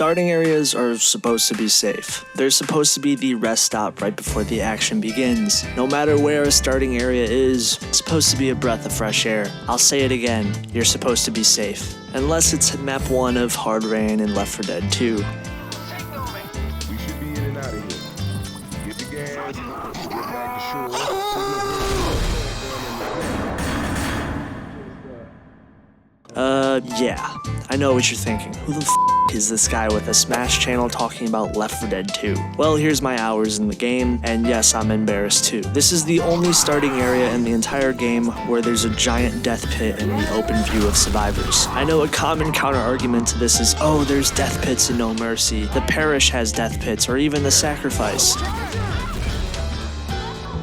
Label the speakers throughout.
Speaker 1: Starting areas are supposed to be safe. They're supposed to be the rest stop right before the action begins. No matter where a starting area is, it's supposed to be a breath of fresh air. I'll say it again, you're supposed to be safe. Unless it's map 1 of Hard Rain and Left 4 Dead 2.
Speaker 2: We should be in and out of here. Get the gas, get back to shore.
Speaker 1: Yeah. I know what you're thinking. Who the f is this guy with a Smash channel talking about Left 4 Dead 2? Well, here's my hours in the game, and yes, I'm embarrassed too. This is the only starting area in the entire game where there's a giant death pit in the open view of survivors. I know a common counter-argument to this is, oh, there's death pits in No Mercy, the Parish has death pits, or even the Sacrifice.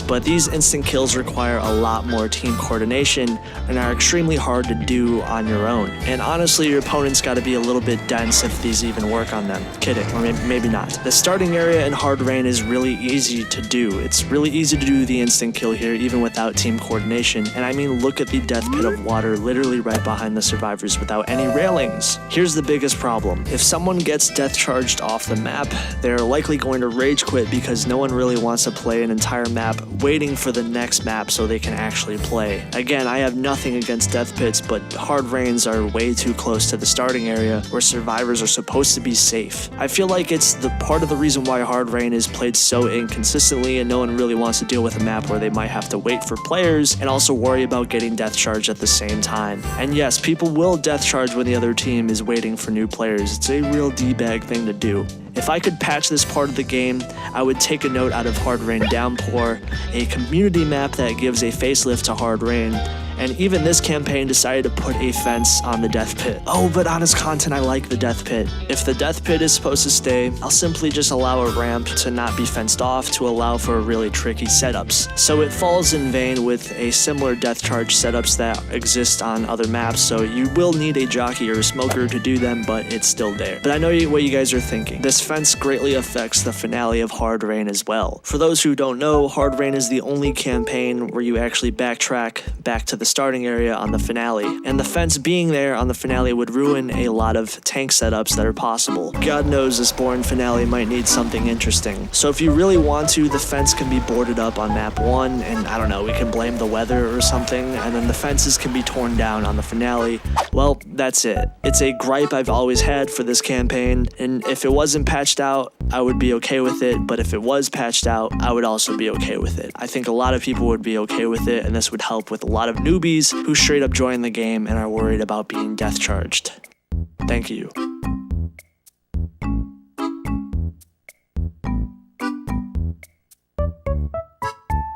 Speaker 1: But these instant kills require a lot more team coordination and are extremely hard to do on your own. And honestly, your opponent's got to be a little bit dense if these even work on them. Kidding, or maybe not. The starting area in Hard Rain is really easy to do. It's really easy to do the instant kill here even without team coordination. And I mean, look at the death pit of water literally right behind the survivors without any railings. Here's the biggest problem. If someone gets death charged off the map, they're likely going to rage quit because no one really wants to play an entire map waiting for the next map so they can actually play. Again, I have nothing against death pits, but Hard Rains are way too close to the starting area where survivors are supposed to be safe. I feel like it's the part of the reason why Hard Rain is played so inconsistently and no one really wants to deal with a map where they might have to wait for players and also worry about getting death charged at the same time. And yes, people will death charge when the other team is waiting for new players. It's a real D-bag thing to do. If I could patch this part of the game, I would take a note out of Hard Rain Downpour, a community map that gives a facelift to Hard Rain, and even this campaign decided to put a fence on the death pit. Oh, but honest content, I like the death pit. If the death pit is supposed to stay, I'll simply just allow a ramp to not be fenced off to allow for really tricky setups. So it falls in vein with a similar death charge setups that exist on other maps, so you will need a jockey or a smoker to do them, but it's still there. But I know what you guys are thinking. This fence greatly affects the finale of Hard Rain as well. For those who don't know, Hard Rain is the only campaign where you actually backtrack back to the starting area on the finale, and the fence being there on the finale would ruin a lot of tank setups that are possible. God knows this boring finale might need something interesting. So if you really want to, the fence can be boarded up on map 1, and I don't know, we can blame the weather or something, and then the fences can be torn down on the finale. Well, that's it. It's a gripe I've always had for this campaign, and if it wasn't patched out, I would be okay with it, but if it was patched out, I would also be okay with it. I think a lot of people would be okay with it, and this would help with a lot of newbies who straight up join the game and are worried about being death charged. Thank you.